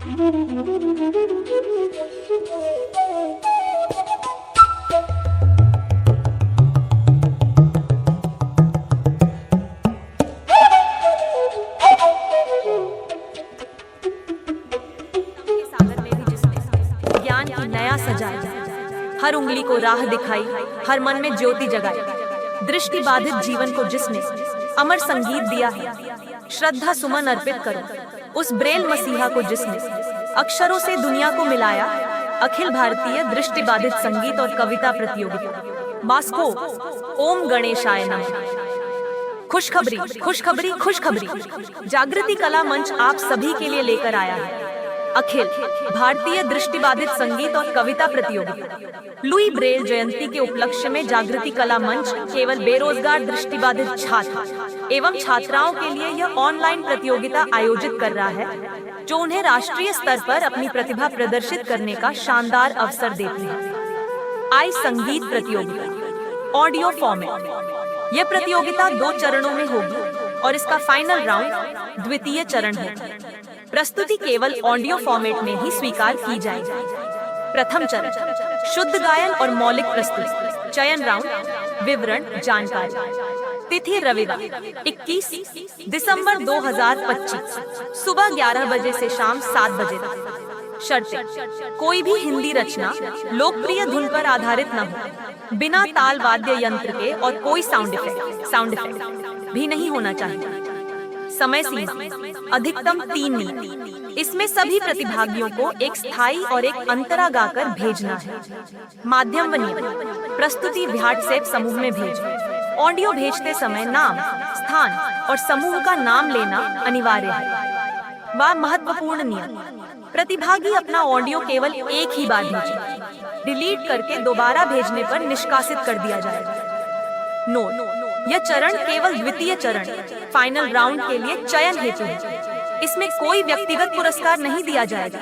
हर उंगली को राह दिखाई, हर मन में ज्योति जगाई। दृष्टि बाधित जीवन को जिसने अमर संगीत दिया है, श्रद्धा सुमन अर्पित करो उस ब्रेल मसीहा को जिसने अक्षरों से दुनिया को मिलाया। अखिल भारतीय दृष्टि बाधित संगीत और कविता प्रतियोगिता मास्को। ओम गणेशाय नमः। खुशखबरी खुशखबरी खुशखबरी, जागृति कला मंच आप सभी के लिए लेकर आया है अखिल भारतीय दृष्टिबाधित संगीत और कविता प्रतियोगिता। लुई ब्रेल जयंती के उपलक्ष्य में जागृति कला मंच केवल बेरोजगार दृष्टिबाधित छात्र एवं छात्राओं के लिए यह ऑनलाइन प्रतियोगिता आयोजित कर रहा है, जो उन्हें राष्ट्रीय स्तर पर अपनी प्रतिभा प्रदर्शित करने का शानदार अवसर देती है। आई संगीत प्रतियोगिता ऑडियो फॉर्मेट। यह प्रतियोगिता 2 चरणों में होगी और इसका फाइनल राउंड द्वितीय चरण है। प्रस्तुति केवल ऑडियो फॉर्मेट में ही स्वीकार की जाएगी। प्रथम चरण शुद्ध गायन और मौलिक प्रस्तुति। चयन राउंड विवरण जानकारी। तिथि रविवार 21 दिसंबर 2025 सुबह 11 बजे से शाम 7 बजे तक। शर्तें कोई भी हिंदी रचना लोकप्रिय धुन पर आधारित न हो, बिना ताल वाद्य यंत्र के और कोई साउंड इफेक्ट भी नहीं होना चाहिए। समय सीमा अधिकतम 3 मिनट। इसमें सभी प्रतिभागियों को एक स्थायी और एक अंतरा गाकर भेजना है। माध्यम व नियम प्रस्तुति व्हाट्सएप समूह में भेजें। ऑडियो भेजते समय नाम, स्थान और समूह का नाम लेना अनिवार्य है। वह महत्वपूर्ण नियम, प्रतिभागी अपना ऑडियो केवल एक ही बार भेजें। डिलीट करके दोबारा भेजने पर निष्कासित कर दिया जाएगा। नोट, यह चरण केवल द्वितीय चरण फाइनल राउंड के लिए चयन हेतु है। इसमें कोई व्यक्तिगत पुरस्कार नहीं दिया जाएगा।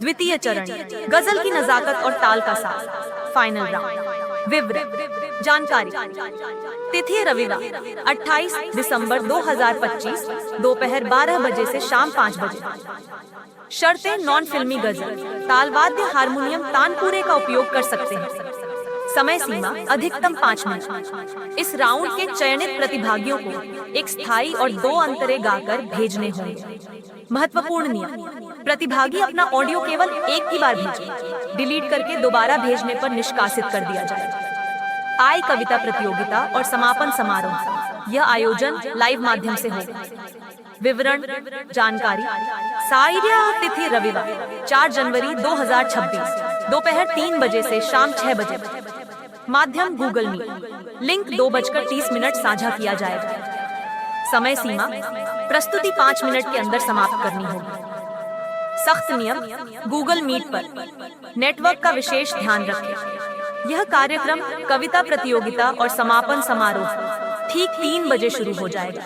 द्वितीय चरण गजल की नजाकत और ताल का साथ। फाइनल राउंड विवरण जानकारी। तिथि रविवार 28 दिसंबर 2025 दोपहर 12 बजे से शाम 5 बजे। शर्तें नॉन फिल्मी गजल, ताल वाद्य हारमोनियम तानपुरे का उपयोग कर सकते हैं। समय सीमा अधिकतम 5 मिनट। इस राउंड के चयनित प्रतिभागियों को एक स्थायी और 2 अंतरे गाकर भेजने होंगे। महत्वपूर्ण नियम, प्रतिभागी अपना ऑडियो केवल एक ही बार भेजें। डिलीट करके दोबारा भेजने पर निष्कासित कर दिया जाएगा। आई कविता प्रतियोगिता और समापन समारोह। यह आयोजन लाइव माध्यम से होगा। विवरण जानकारी। साइरिया तिथि रविवार 4 जनवरी 2026 दोपहर 3 बजे से शाम 6 बजे। माध्यम गूगल मीट। लिंक 2:30 साझा किया जाएगा। समय सीमा प्रस्तुति 5 मिनट के अंदर समाप्त करनी होगी। सख्त नियम, गूगल मीट पर नेटवर्क का विशेष ध्यान रखें। यह कार्यक्रम कविता प्रतियोगिता और समापन समारोह ठीक 3 बजे शुरू हो जाएगा।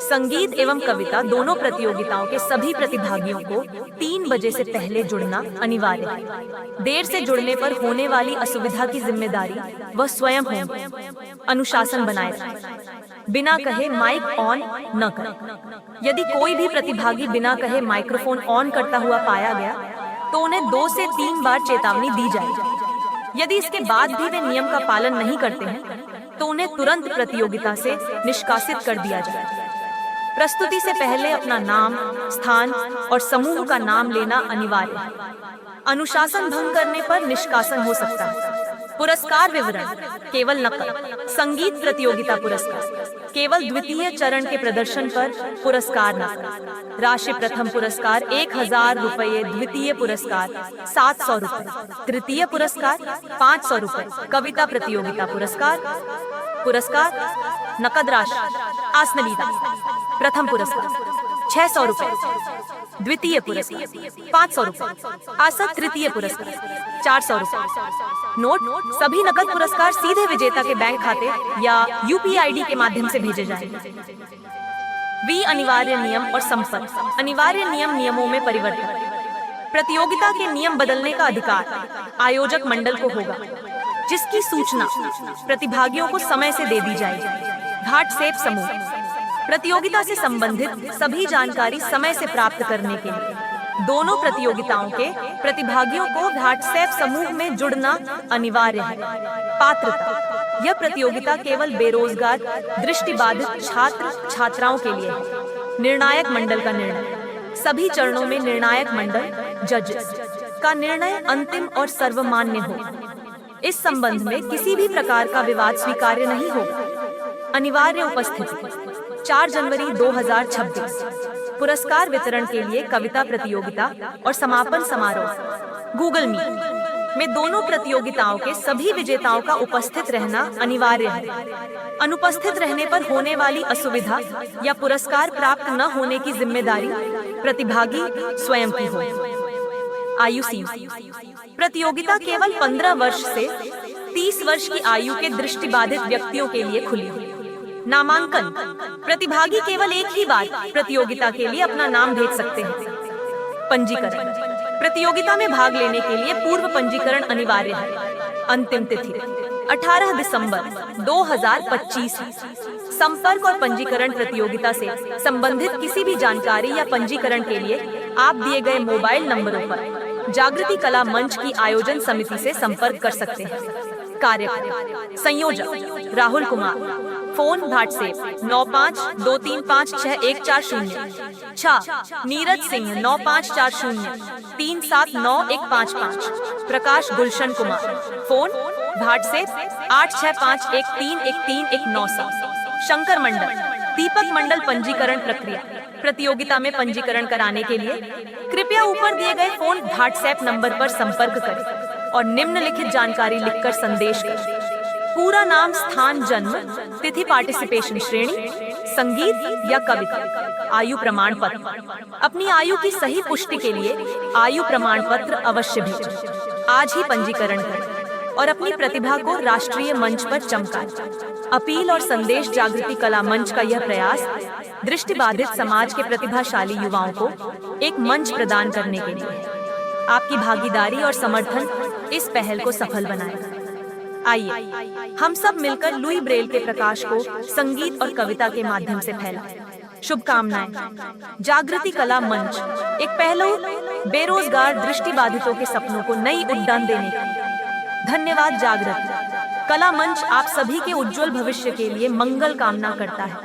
संगीत एवं कविता दोनों प्रतियोगिताओं के सभी प्रतिभागियों को 3 बजे से पहले जुड़ना अनिवार्य है। देर से जुड़ने पर होने वाली असुविधा की जिम्मेदारी वह स्वयं होंगे। अनुशासन बनाए रखें। बिना कहे माइक ऑन न करें। यदि कोई भी प्रतिभागी बिना कहे माइक्रोफोन ऑन करता हुआ पाया गया तो उन्हें 2 से 3 बार चेतावनी दी जाएगी। यदि इसके बाद भी वे नियम का पालन नहीं करते हैं तो उन्हें तुरंत प्रतियोगिता से निष्कासित कर दिया जाएगा। प्रस्तुति से पहले अपना नाम, स्थान और समूह का नाम लेना अनिवार्य है। अनुशासन भंग करने पर निष्कासन हो सकता है। पुरस्कार विवरण केवल नकद। संगीत प्रतियोगिता पुरस्कार केवल द्वितीय चरण के प्रदर्शन पर पुरस्कार नकद। राशि प्रथम पुरस्कार 1000 रुपये, द्वितीय पुरस्कार 700 रुपये, तृतीय पुरस्कार 500 रुपये। कविता प्रतियोगिता पुरस्कार नकद राशि आसनलीदा। प्रथम पुरस्कार 600 रुपये, द्वितीय पुरस्कार 500 रुपये, आसन तृतीय पुरस्कार 400 रुपये। नोट, सभी नकद पुरस्कार सीधे विजेता के बैंक खाते या UPI के माध्यम से भेजे जाएंगे। अनिवार्य नियम और संपर्क। अनिवार्य नियमों में परिवर्तन। प्रतियोगिता के नियम बदलने का अधिकार आयोजक मंडल को होगा, जिसकी सूचना प्रतिभागियों को समय से दे दी जाएगी। व्हाट्सएप समूह प्रतियोगिता से संबंधित सभी जानकारी समय से प्राप्त करने के लिए दोनों प्रतियोगिताओं के प्रतिभागियों को व्हाट्सएप समूह में जुड़ना अनिवार्य है। पात्रता: यह प्रतियोगिता केवल बेरोजगार दृष्टिबाधित छात्र छात्राओं के लिए है। निर्णायक मंडल का निर्णय: सभी चरणों में निर्णायक मंडल जजेस का निर्णय अंतिम और सर्वमान्य हो। इस संबंध में किसी भी प्रकार का विवाद स्वीकार्य नहीं होगा। अनिवार्य उपस्थिति: 4 जनवरी 2026। पुरस्कार वितरण के लिए कविता प्रतियोगिता और समापन समारोह गूगल मीट में दोनों प्रतियोगिताओं के सभी विजेताओं का उपस्थित रहना अनिवार्य है। अनुपस्थित रहने पर होने वाली असुविधा या पुरस्कार प्राप्त न होने की जिम्मेदारी प्रतिभागी स्वयं की हो। आयु सीमा: प्रतियोगिता केवल 15 वर्ष से 30 वर्ष की आयु के दृष्टिबाधित व्यक्तियों के लिए खुली है। नामांकन: प्रतिभागी केवल एक ही बार प्रतियोगिता के लिए अपना नाम भेज सकते हैं। पंजीकरण: प्रतियोगिता में भाग लेने के लिए पूर्व पंजीकरण अनिवार्य है। अंतिम तिथि 18 दिसंबर 2025। संपर्क और पंजीकरण: प्रतियोगिता से संबंधित किसी भी जानकारी या पंजीकरण के लिए आप दिए गए मोबाइल नंबरों पर जागृति कला मंच की आयोजन समिति से संपर्क कर सकते हैं। कार्यक्रम संयोजक राहुल कुमार। Phone WhatsApp 9523564140। छा नीरज सिंह 9540379155। प्रकाश गुलशन कुमार। Phone WhatsApp 8651311319। शंकर मंडल। दीपक मंडल। पंजीकरण प्रक्रिया: प्रतियोगिता में पंजीकरण कराने के लिए कृपया ऊपर दिए गए फोन व्हाट्सएप नंबर पर संपर्क करें और निम्नलिखित जानकारी लिखकर संदेश करें: पूरा नाम, स्थान, जन्म तिथि, पार्टिसिपेशन श्रेणी, संगीत या कविता, आयु प्रमाण पत्र। अपनी आयु की सही पुष्टि के लिए आयु प्रमाण पत्र अवश्य भेजें। आज ही पंजीकरण करें और अपनी प्रतिभा को राष्ट्रीय मंच पर चमकाएं। अपील और संदेश: जागृति कला मंच का यह प्रयास दृष्टिबाधित समाज के प्रतिभाशाली युवाओं को एक मंच प्रदान करने के लिए है। आपकी भागीदारी और समर्थन इस पहल को सफल बनाएगा। आइए हम सब मिलकर लुई ब्रेल के प्रकाश को संगीत और कविता के माध्यम से फैलाएं। शुभकामनाएं। जागृति कला मंच एक पहलू बेरोजगार दृष्टिबाधितों के सपनों को नई उड़ान देने का। धन्यवाद। जागृति कला मंच आप सभी के उज्जवल भविष्य के लिए मंगल कामना करता है।